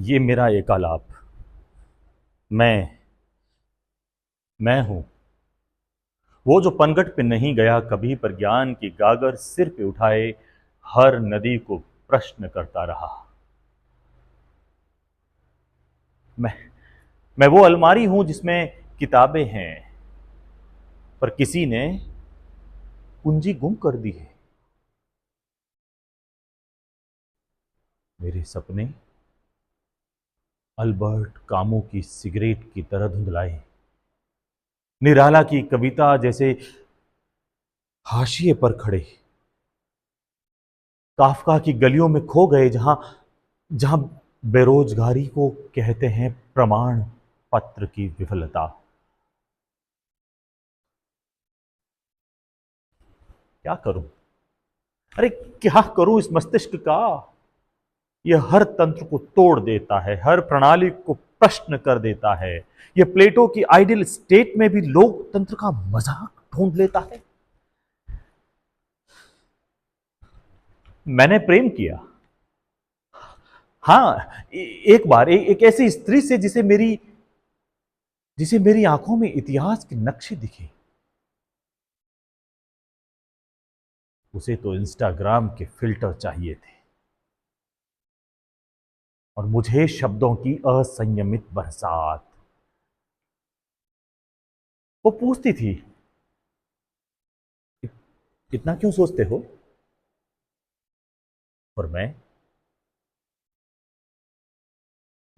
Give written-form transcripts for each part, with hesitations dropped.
ये मेरा एकालाप। मैं हूं वो जो पनघट पे नहीं गया कभी, पर ज्ञान की गागर सिर पे उठाए हर नदी को प्रश्न करता रहा। मैं मैं वो अलमारी हूं जिसमें किताबें हैं, पर किसी ने कुंजी गुम कर दी है। मेरे सपने अल्बर्ट कामू की सिगरेट की तरह धुंधलाए, निराला की कविता जैसे हाशिए पर खड़े, काफका की गलियों में खो गए, जहां जहां बेरोजगारी को कहते हैं प्रमाण पत्र की विफलता। क्या करूं? अरे क्या करूं इस मस्तिष्क का? यह हर तंत्र को तोड़ देता है, हर प्रणाली को प्रश्न कर देता है। यह प्लेटो की आइडियल स्टेट में भी लोकतंत्र का मजाक ढूंढ लेता है। मैंने प्रेम किया, हाँ, एक बार एक ऐसी स्त्री से जिसे मेरी आंखों में इतिहास के नक्शे दिखे। उसे तो इंस्टाग्राम के फिल्टर चाहिए थे, और मुझे शब्दों की असंयमित बरसात। वो पूछती थी, इतना क्यों सोचते हो? और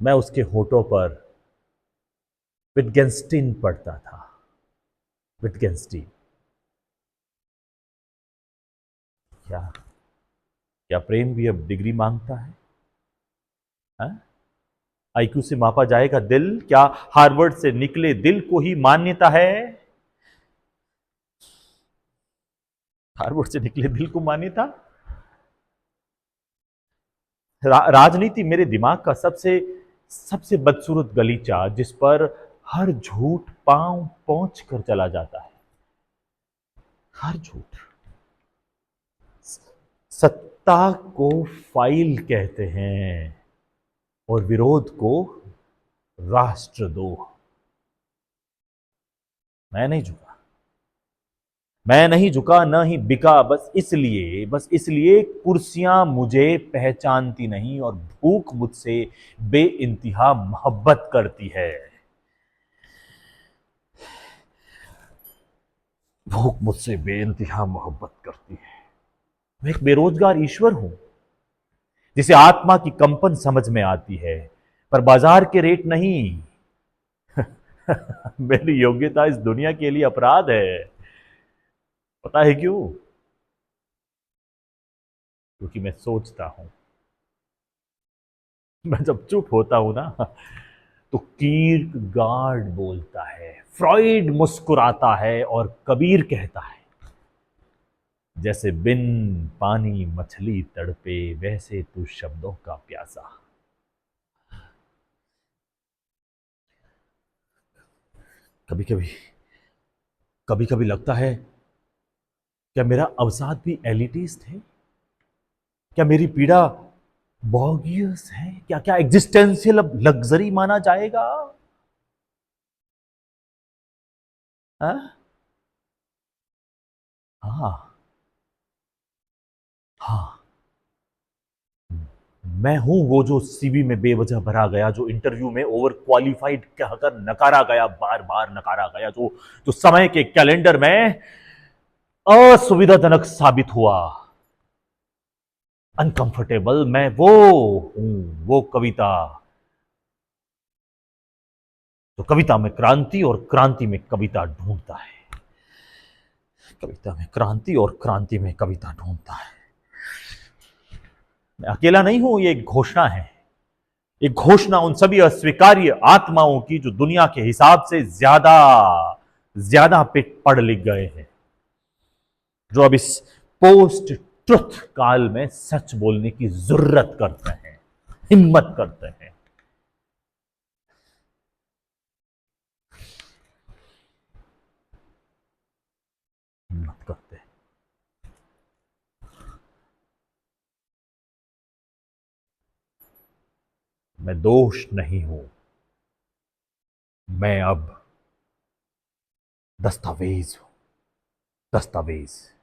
मैं उसके होठों पर विटगेंस्टीन पढ़ता था। विटगेंस्टीन। क्या क्या प्रेम भी अब डिग्री मांगता है? हाँ? आईक्यू से मापा जाएगा दिल? क्या हार्वर्ड से निकले दिल को ही मान्यता है? हार्वर्ड से निकले दिल को मान्यता? राजनीति मेरे दिमाग का सबसे सबसे बदसूरत गलीचा, जिस पर हर झूठ पांव पहुंच कर चला जाता है। हर झूठ। सत्ता को फाइल कहते हैं, और विरोध को राष्ट्रद्रोह। मैं नहीं झुका। मैं नहीं झुका, न ही बिका, बस इसलिए कुर्सियां मुझे पहचानती नहीं, और भूख मुझसे बेइंतहा मोहब्बत करती है। भूख मुझसे बेइंतहा मोहब्बत करती है। मैं एक बेरोजगार ईश्वर हूं, जिसे आत्मा की कंपन समझ में आती है, पर बाजार के रेट नहीं। मेरी योग्यता इस दुनिया के लिए अपराध है। पता है क्यों? क्योंकि मैं सोचता हूं। मैं जब चुप होता हूं ना, तो कीर्कगार्ड बोलता है, फ्रॉइड मुस्कुराता है, और कबीर कहता है, जैसे बिन पानी मछली तड़पे, वैसे तू शब्दों का प्यासा। कभी कभी कभी कभी लगता है, क्या मेरा अवसाद भी एलिटिस्ट है? क्या मेरी पीड़ा बॉगियस है? क्या क्या एग्जिस्टेंशियल अब लग्जरी माना जाएगा? हाँ, हाँ, हाँ। मैं हूं वो जो सीवी में बेवजह भरा गया, जो इंटरव्यू में ओवर क्वालिफाइड कहकर नकारा गया, बार बार नकारा गया, जो समय के कैलेंडर में असुविधाजनक साबित हुआ। अनकंफर्टेबल। मैं वो हूं, वो कविता, तो कविता में क्रांति और क्रांति में कविता ढूंढता है। कविता में क्रांति और क्रांति में कविता ढूंढता है। मैं अकेला नहीं हूं, ये एक घोषणा है। एक घोषणा उन सभी अस्वीकार्य आत्माओं की, जो दुनिया के हिसाब से ज्यादा ज्यादा पे पढ़ लिख गए हैं, जो अब इस पोस्ट ट्रुथ काल में सच बोलने की जरूरत करते हैं, हिम्मत करते हैं। हिम्मत करते हैं। मैं दोष नहीं हूं, मैं अब दस्तावेज हूं, दस्तावेज।